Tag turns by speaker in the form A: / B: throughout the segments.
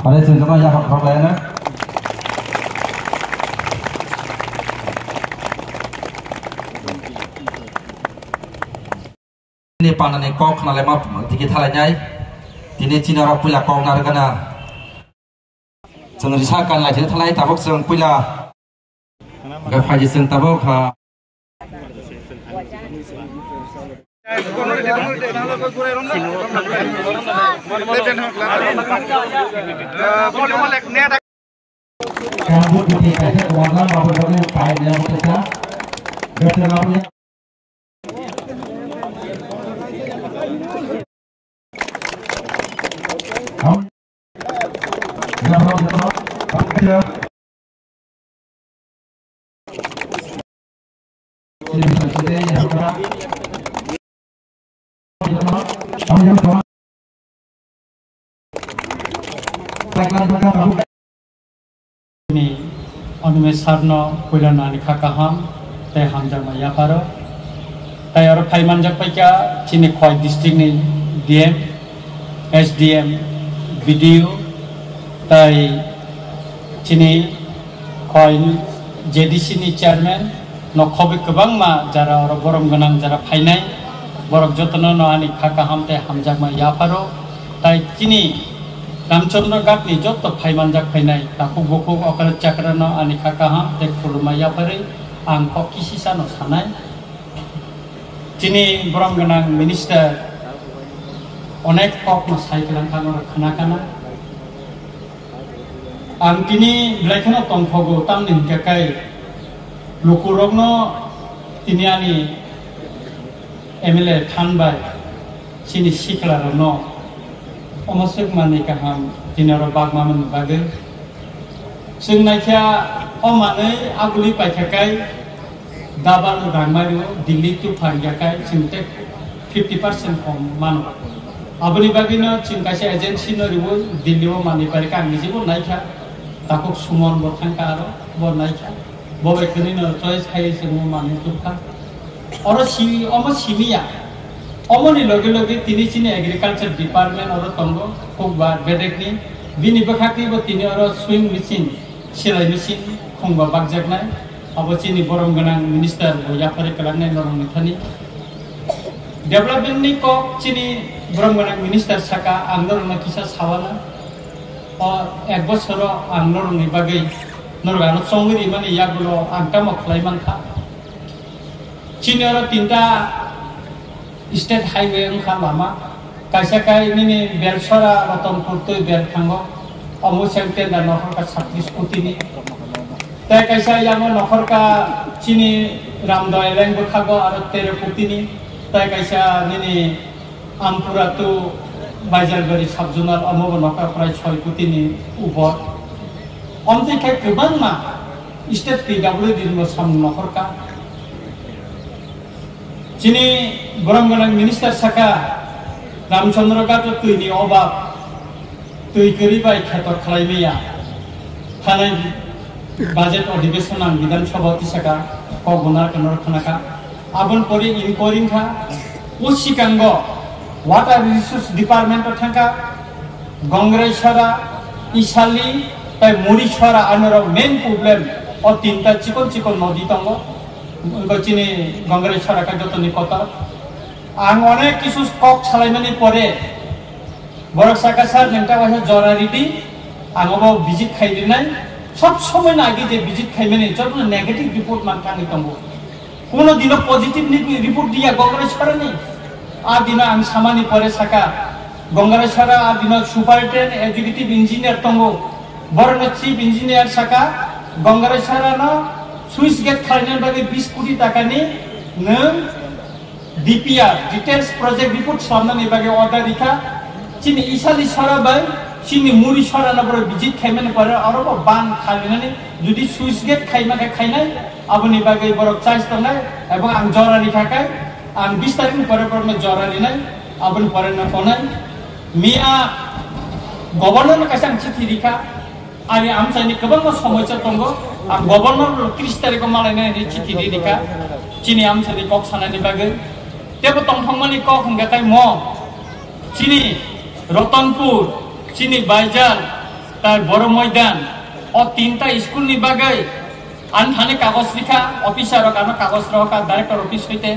A: Ở đây trường chúng ta ra học lên đó. Ini panen ekor kena lemah tiga thalai nyai. Ini Cina orang pula kau nak kena. Jangan risaukan lagi thalai tabuk seng pula. Gak haji seng tabuk ha. Kamu di sini warna apa boleh pakai dalam kita. Betul apa?
B: Ini अनुमेश सारनो कोइलाना निखा kaham te hamjang maya paro tai aro phaiman jak paika chini khoi district ni DM SDM BDO tai chini khoi JDC ni chairman no khobe kobang ma jara aro borom ganang jara phainai borok jotono no ani kha kaham te hamjang maya paro tai chini Ramchandra Ghat ni joto phaiman jak phainai taku boku okar chakrano ani kakaham te khulumaya pare ang ko kisisa no sanai chini borom ganang minister onek kok no saikelan kano khana kana ang tini blaikhono tongphogo tamni hingkakai lukurokno tini ani MLA thanbai chini siklarano Omasuk mani kaham tinaro bag maman bagel. Sing naikya omane aguli paikakai daban rangmaru Delhi tu pangyakai singtek 50% kom manu. Abuni bagino singkasi agensi no ribu Delhi wo mani parika angisi bo naikya takuk sumon bo thangkaro bo naikya bo bekini no choice khai singo mani tukha. Oro si omo simiya. Omoni loge loge tini chini agriculture department oro tongo khongba bedekni bini bakhati bo tini oro swing machine silai machine khongba bakjaknai abo chini borom ganang minister bo yapare kalangnai norong nithani development ni ko chini borom ganang minister saka andorong kisa sawana o ek bochoro andorong ni bagai norgano songri mani yagulo angkama khlaiman kha chini oro tinta State highway angka lama, kaisa kai ini Bersara Ratonpur tu Berkango, amu sengten dan nokor ka 36 kuti ni. Tai kaisa yang nokor ka chini Ramdoy leng bukhago aro 13 kuti ni. Tai kaisa ini Ampura tu Bajalbari subzonal amu nokor prai 6 kuti ni ubor. Amti kai kebang ma State PWD mo sam nokor ka. Chini borom ganang minister saka Ramchandra Ghat tuini obab tui keribai khetor khlaimeya thanai budget ଅଧିବେশন ang বিধানসভা saka kogunar kanor khanaka abon pori inquiring kha usikango water resource department thangka Gongresara Isali tai Murishara anora main problem o tinta chikon nodi tongo Gocini Gongresara ka jotoni kota ang onek kisu kok salaimani pore borok sakasar jengta wasa jorariti ang obo visit khaidinai sob somoy nagi je visit khaimani joto negative report mantani tambo kono dino positive ni report dia Gongresara ni a dino ang samani pore saka Gongresara a dino superintendent executive engineer tambo borok chief engineer saka Gongresara no Swiss gate khalainan bagi 20 koটি taka ni nang DPR details project report samnani bagi order rikha chini Isali sara bai chini Muri sara na boro visit khaimani pare aro ban khalinani jodi Swiss gate khaima khainai aboni bagi boro charge tonai ebong ang jora rikha kai ang 20 tarik pare pare jora rinai aboni pare na konai mia governor kasang chithi rikha ani amsani kebang samocha tongo ang governor 30 tarik malai ni chithi rikha chini amsani kok sanani bagi tebo tongthongmani kok hingga kai mo chini Ratonpur চিনি বাইজাল তার বড় ময়দান ও 3টা school নি বাগৈ আন থানে কাগজ লিখা officer কারণ কাগজ রহকা ডাইরেক্টর অফিস হইতে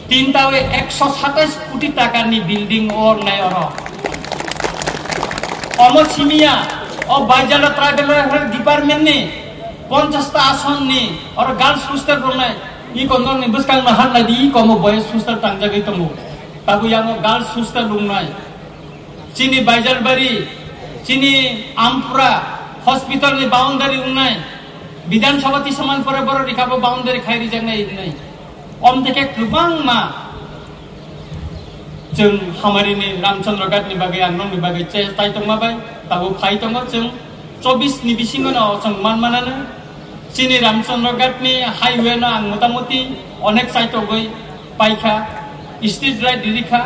B: 3টা 127 কোটি টাকার নি বিল্ডিং ওর নাই or অমছিমিয়া O Baijal tribal department নি 50টা আসন নি আর গার্লস হোস্টেল বলনাই ই কোন নি বুসকাং না হাত লাদি ই কম বয়স হোস্টেল টাংজাগৈ তমু তাবু ইয়াং গার্লস হোস্টেল লুংনাই চিনি বাইজাল বাড়ি চিনি আমপুরা হসপিটাল নি বাউন্ডারি উন্নাই বিধানসভা তি সমান পরে বড় রিখাবো বাউন্ডারি খাইরি জাংনাই নাই অম থেকে गोबां मा जों हामारिनि रामचंद्रघाटनि बागै आंनि बागै चाइ दंमाबाय दाबो फाइ दङ जों 24 नि बिसिङाव जों मानमानानो चिनि रामचंद्रघाटनि हाइवे ना आं मोटामोटी अनेक साइटगै पाइखा स्ट्रीट राइट दिरिखा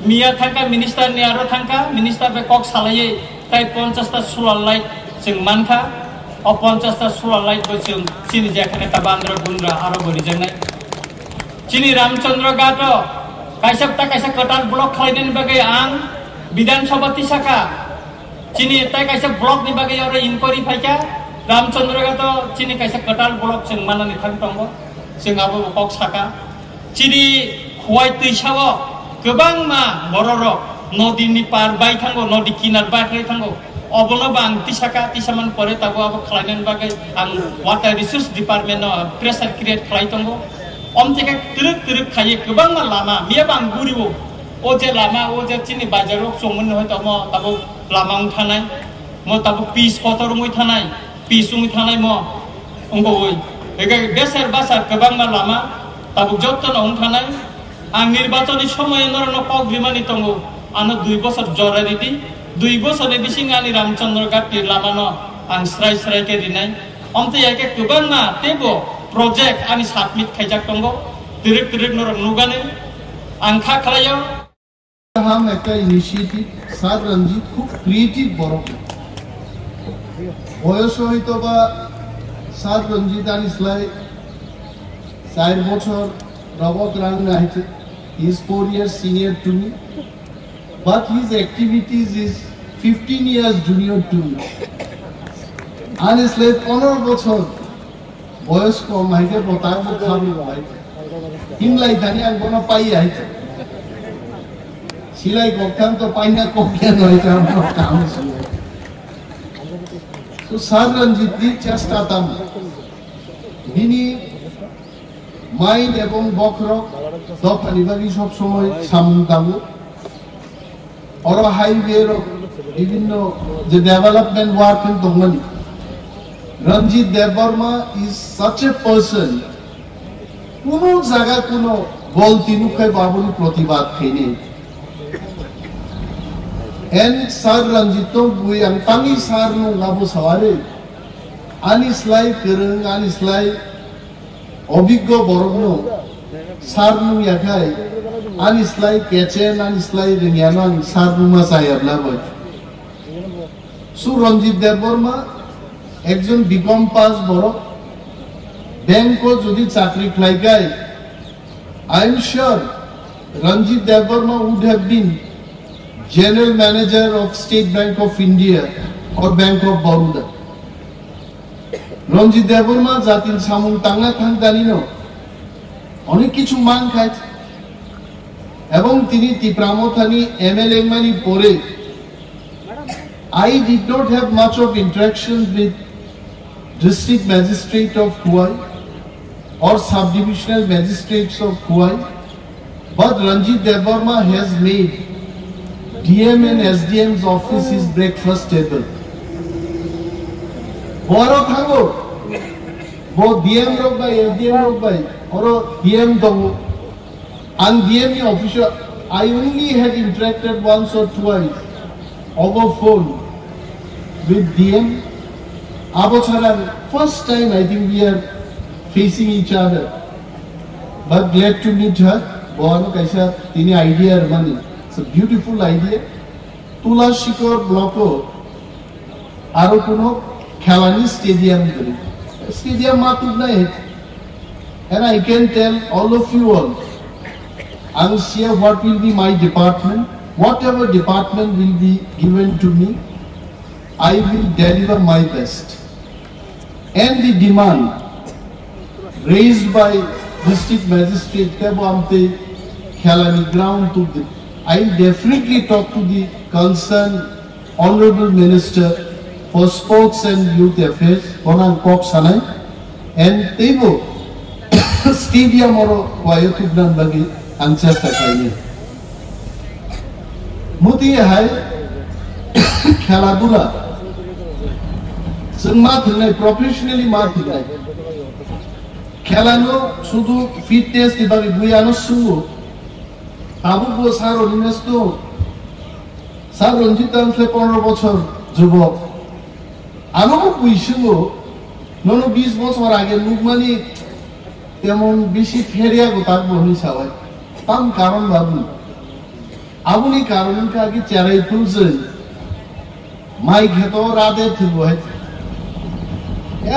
B: मिया थांका मिनिस्टार नि आरो थांका मिनिस्टार बे कक सालायै ताइ 50टा सोलार लाइट जों मानखा अ 50टा सोलार लाइट बो जों चिनि जाखाने ता बान्द्र गुन्द्रा आरो बरि जनाय चिनि रामचंद्रघाट काइसाबता काइसा कटार ब्लक खालायनायनि बागै आं विधानसभा तिसाखा चिनि ताइ काइसा ब्लक नि बागै आरो इनक्वायरि फाइका रामचंद्रघाट चिनि काइसा कटार ब्लक जों मानानै थांदों जोंहाबो कक साखा चिनि खवाय दैसाव गोबां मा बरर नदीनि पार बाय थांगौ नदी किनार बाय थांगौ अबनो बां तिसाखा तिसामान परे ताबो आबो खालायनायनि बागै आं वाटार रिसोर्स डिपार्टमेन्ट प्रेसार क्रिएट खालायदोंगौ अम থেকে तिरक तिरक खायो गोबां मा लामा मिया बां गुरिबो ओ जे लामा ओ जे चिनि बाजाराव संमोन हयतो म ताबो लामां थानाय म ताबो पिस कतर मै थानाय पिसुं थानाय म अंगोय एगा बेसार बासार गोबां मा लामा ताबो जत्तन अं थानाय आं निर्वाचननि समय नरन पग्रिमानि दंगौ आनो 2 বছর जरारि दि 2 বছरनि बिसिङानि रामचंद्रघाटनि लामानो आं स्राय स्राय के दिनाय अमते एके गोबां मा तेबो प्रोजेक्ट आनि साबमिट खायजाक दंगौ तिरक तिरक नर नुगाने आंखा खालायो
C: हम একটা ইনিশিয়েটিভ স্যার রঞ্জিত খুব ক্রিয়েটিভ বড় বয়স হইতো বা স্যার রঞ্জিত আনিসলাই 4 বছর Norbert Rang নাইছে he is 4 years senior to me but his activities is 15 years junior to me আনিসলাই 15 বছর বয়স কম হাইতে বতার খাবি ভাই হিমলাই জানি আর কোন পাই আইছে সিলাই করতাম তো পাই না কোকিয়া নয় আমার কাম ছিল তো স্যার রঞ্জিত দি চেষ্টাতাম তিনি মাইন্ড এবং বকরক দফানি বাগি সব সময় সামুদাম আর হাইওয়ে বিভিন্ন যে ডেভেলপমেন্ট ওয়ার্ক দংমানি Ranjit Devarma is such a person কোনো জায়গা কোনো বল তিনুখাই বাবুনি প্রতিবাদ খাইনি এন স্যার রঞ্জিত বুই আং তাঙ্গি স্যার নু লাবো সাওয়ারে আনিসলাই করং আনিসলাই অভিজ্ঞ বরগ্ন স্যার নু ইয়াখাই আনিসলাই কেচেন আনিসলাই রিয়ানাং স্যার নু মা সায়াবলা বই সু রঞ্জিত দেববর্মা একজন বিকম পাস বড় ব্যাংক যদি চাকরি খাইগায় I am sure Ranjit Debbarma would have been general manager of State Bank of India or Bank of Baroda রঞ্জিত দেববর্মা জাতির সামুং টাঙ্গা থাং জানিনো অনেক কিছু মান খাইছে এবং তিনি তিপ্রামথানি এমএলএ মানি পরে I did not have much of interaction with District Magistrate of Kuwai or Subdivisional Magistrates of Kuwai, but Ranjit Devarma has made DM and SDM's office his breakfast table. Boro thango, bo DM rok by SDM rok by, or DM dongo, and DM official. I only had interacted once or twice over phone with DM. Abocharan, first time I think we are facing each other. But glad to meet her. Bono kaisa tini idea mani. It's a beautiful idea. Tulashikor blocko aro kono khelani stadium kori. Stadium matud nai. And I can tell all of you all, I will share what will be my department, whatever department will be given to me, I will deliver my best. And the demand raised by district magistrate Tebamte Khalani ground to the, I definitely talk to the concerned Honorable Minister for Sports and Youth Affairs, Bonang Kok Sanai, and Tebo Stadium or Wayatubnan Bagi Anchester Kaini. Muti Hai Khaladula. Sing mathilai, professionally mathilai. Khalano sudu fitness di bagi buyano sungu. Abu ko saro linesto. Saro njitan se 15 বছর যুবক। আমিও বুঝিও নন 20 বছর আগে লুকমানি তেমন বেশি ফেরিয়া গোতাক বহি সবাই তাম কারণ বাবু আবুনি কারণ আগে চেরাই তুলছেন মাই ঘেত রাতে থিব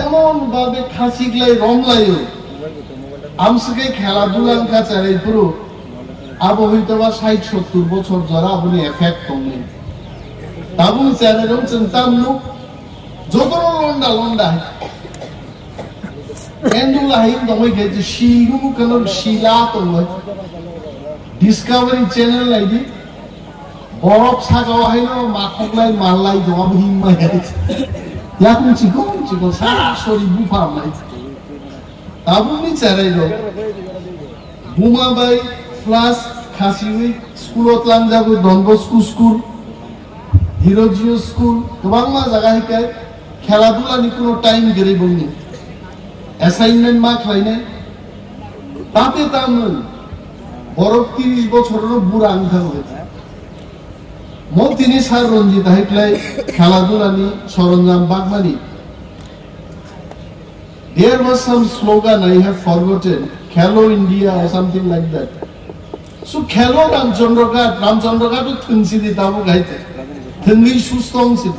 C: এমন ভাবে খাসিগলাই রমলাইও আমসকে খেলাধুলা কা চেরাই পুরো আবু হইতো বা 60-70 বছর জরা আবুনি এফেক্ট কমনে তাবু চেরাই চিন্তা লোক যতন লন্ডা লন্ডা এন্ডুলা হিম দমই গেছে শিলু কালন শিলা তো ডিসকভারি চ্যানেল লাইদি বরফ সাগাও হাইনো মাখলাই মাললাই দম হিম মাই গেছে ইয়াকুন চিকো সারা শরীর বুফা মাই তাবুনি চেরাই লো বুমা বাই প্লাস খাসিউই স্কুলত লাং যাবো ডনবস্কু স্কুল হিরোজিও স্কুল গোबां मा জায়গা হিকায় খেলাধুলানি কোনো টাইম গেরে বলনি অ্যাসাইনমেন্ট মা খাইনে তাতে তামন বরফ 30 বছরের বুড়া আংথা হয়েছে মো তিনি স্যার রঞ্জিত হাইকলাই খেলাধুলানি সরঞ্জাম বাগমানি there was some slogan I have forgotten Khelo India or something like that so Khelo Ramchandra Ghat to thunsi di tabu gaite thungi sustong si